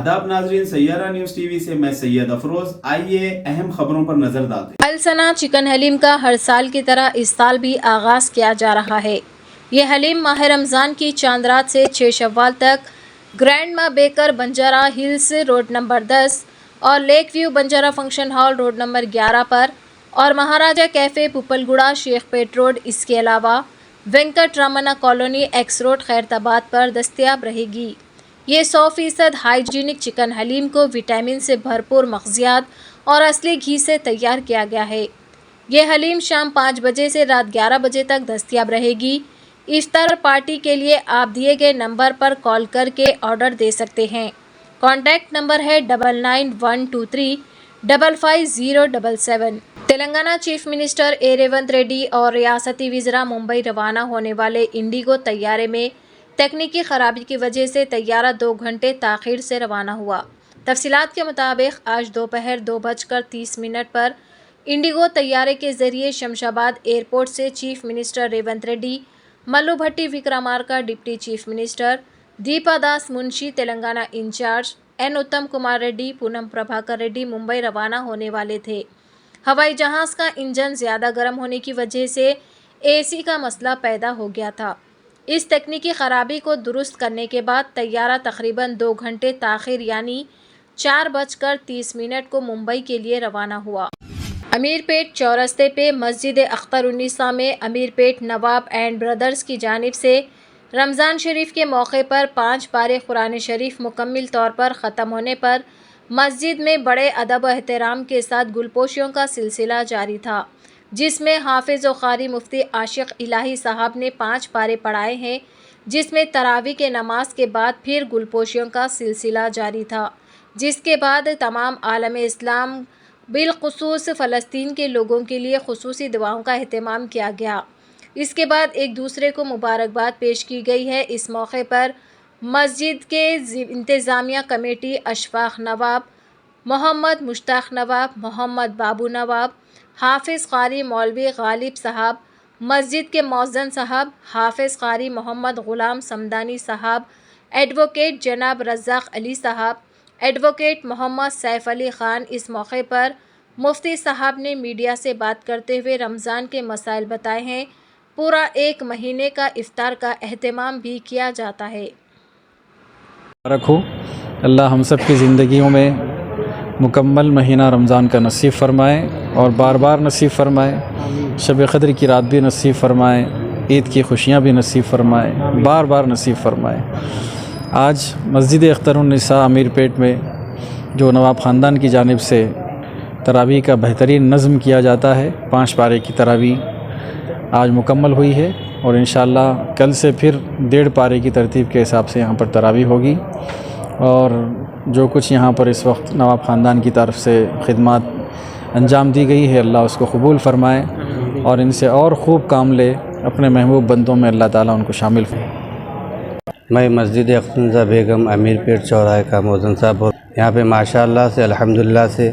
आदाब नाजरीन, Saiyaara news TV से मैं सैयद अफरोज। आइए अहम खबरों पर नजर डालते हैं। अलसना चिकन हलीम का हर साल की तरह इस साल भी आगाज़ किया जा रहा है। ये हलीम माह रमज़ान की चांद रात से 6 शव्वाल तक grand ma baker Banjara hills road number 10 और lake view Banjara function hall road number 11 पर और महाराजा कैफ़े पुपलगुड़ा शेखपेट रोड, इसके अलावा Venkat Ramana colony X road Khairatabad पर दस्तयाब रहेगी। ये 100% हाइजीनिक चिकन हलीम को विटामिन से भरपूर मग़ज़ियात और असली घी से तैयार किया गया है। ये हलीम शाम 5 बजे से रात 11 बजे तक दस्तयाब रहेगी। इफ्तार पार्टी के लिए आप दिए गए नंबर पर कॉल करके ऑर्डर दे सकते हैं। कॉन्टैक्ट नंबर है 9912355077। तेलंगाना चीफ मिनिस्टर ए रेवंत रेड्डी और रियासती वज़ीरा मुंबई रवाना होने वाले इंडिगो तैयारे में तकनीकी ख़राबी की वजह से तैयारा 2 घंटे ताख़ीर से रवाना हुआ। तफसीलात के मुताबिक आज दोपहर 2:30 पर इंडिगो तैयारे के ज़रिए शमशाबाद एयरपोर्ट से chief minister Revanth Reddy, Mallu Bhatti Vikramarka deputy chief minister, Deepa Das Munshi Telangana incharge, N Uttam Kumar Reddy, Poonam Prabhakar Reddy Mumbai रवाना होने वाले थे। हवाई जहाज़ का इंजन ज़्यादा गर्म होने की वजह से एसी का मसला पैदा हो गया था। इस तकनीकी ख़राबी को दुरुस्त करने के बाद तैयारा तकरीबन 2 घंटे ताख़ीर यानी 4:30 को मुंबई के लिए रवाना हुआ। अमीरपेट चौरस्ते पे मस्जिद अख्तर उन्नीसा में अमीरपेट नवाब एंड ब्रदर्स की जानिब से रमज़ान शरीफ के मौके पर 5 पारे कुरान शरीफ मुकम्मल तौर पर ख़त्म होने पर मस्जिद में बड़े अदब व एहतराम के साथ गुलपोशियों का सिलसिला जारी था, जिसमें हाफिज़ व क़ारी मुफ्ती आशिक़ इलाही साहब ने 5 पारे पढ़ाए हैं, जिसमें तरावी के नमाज के बाद फिर गुलपोशियों का सिलसिला जारी था, जिसके बाद तमाम आलम इस्लाम बिलख़ुसूस फ़लस्तीन के लोगों के लिए ख़ुसूसी दुआओं का अहतमाम किया गया। इसके बाद एक दूसरे को मुबारकबाद पेश की गई है। इस मौके पर मस्जिद के इंतज़ामिया कमेटी अशफाक नवाब, मोहम्मद मुश्ताक नवाब, मोहम्मद बाबू नवाब, हाफिज़ क़ारी मौलवी गालिब साहब, मस्जिद के मौज़न साहब, हाफिज़ क़ारी मोहम्मद ग़ुलाम समदानी साहब, एडवोकेट जनाब रज़ाक़ अली साहब, एडवोकेट मोहम्मद सैफ़ अली ख़ान। इस मौके पर मुफ्ती साहब ने मीडिया से बात करते हुए रमज़ान के मसाइल बताए हैं। पूरा 1 महीने का इफ्तार का एहतमाम भी किया जाता है। रखो अल्लाह हम सब की ज़िंदगियों में मुकम्मल महीना रमज़ान का नसीब फ़रमाए और बार बार नसीब फ़रमाए। शब क़द्र की रात भी नसीब फ़रमाए, ईद की खुशियाँ भी नसीब फ़रमाए, बार बार नसीब फ़रमाए। आज मस्जिद अख्तर उन्नीसा अमीरपेट में जो नवाब ख़ानदान की जानिब से तरावी का बेहतरीन नज़्म किया जाता है, 5 पारे की तरावी आज मुकम्मल हुई है और इंशाअल्लाह कल से फिर 1.5 पारे की तरतीब के हिसाब से यहाँ पर तरावी होगी। और जो कुछ यहाँ पर इस वक्त नवाब ख़ानदान की तरफ से खिदमत अंजाम दी गई है, अल्लाह उसको कबूल फ़रमाए और इनसे और ख़ूब काम ले, अपने महबूब बंदों में अल्लाह ताला उनको शामिल फरमाए। मैं मस्जिद अख्तर बेगम अमीरपेट चौराहे का मौज़न साहब और यहाँ पे माशाअल्लाह से अल्हम्दुलिल्लाह से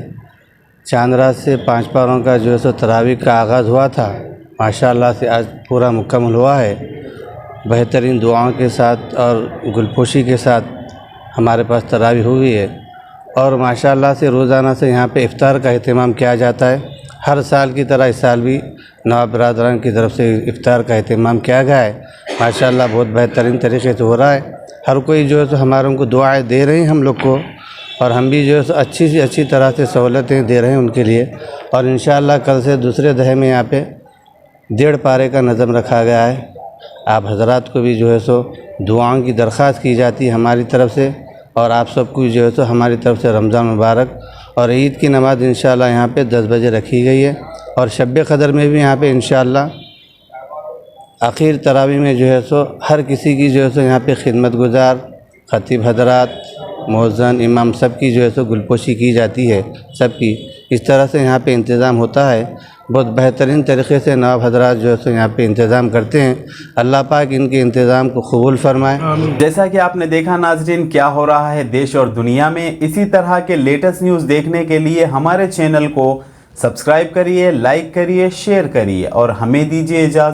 चांद रात से 5 पारों का जो है सो तरावी का आगाज़ हुआ था। माशाअल्लाह से आज पूरा मुकम्मल हुआ है, बेहतरीन दुआओं के साथ और गुलपोशी के साथ हमारे पास तरावी हुई है। और माशाअल्लाह से रोज़ाना से यहाँ पे इफ्तार का अहतमाम किया जाता है। हर साल की तरह इस साल भी नवाब बरादरान की तरफ से इफ्तार का अहतमाम किया गया है। माशाअल्लाह बहुत बेहतरीन तरीके से हो रहा है। हर कोई जो है सो हमारों को दुआएं दे रहे हैं हम लोग को, और हम भी जो है सो अच्छी से अच्छी तरह से सहूलतें दे रहे हैं उनके लिए। और इंशाअल्लाह कल से दूसरे दहे में यहाँ पे 1.5 पारे का नज़म रखा गया है। आप हज़रात को भी जो है सो दुआओं की दरख्वास्त की जाती है हमारी तरफ से, और आप सबको जो है सो हमारी तरफ से रमज़ान मुबारक। और ईद की नमाज़ इंशाअल्लाह यहाँ पे 10 बजे रखी गई है। और शब क़द्र में भी यहाँ पे इंशाअल्लाह आखिर तरावी में जो है सो हर किसी की जो है सो यहाँ पे खिदमत गुज़ार ख़तीब हज़रात, मौज़न, इमाम सब की जो है सो गुलपोशी की जाती है सबकी। इस तरह से यहाँ पे इंतज़ाम होता है। बहुत बेहतरीन तरीक़े से नवाब हज़रात जो है सो यहाँ पे इंतज़ाम करते हैं। अल्लाह पाक इनके इंतज़ाम को कबूल फ़रमाए। जैसा कि आपने देखा नाज़रीन, क्या हो रहा है देश और दुनिया में। इसी तरह के लेटेस्ट न्यूज़ देखने के लिए हमारे चैनल को सब्सक्राइब करिए, लाइक करिए, शेयर करिए और हमें दीजिए इजाज़त।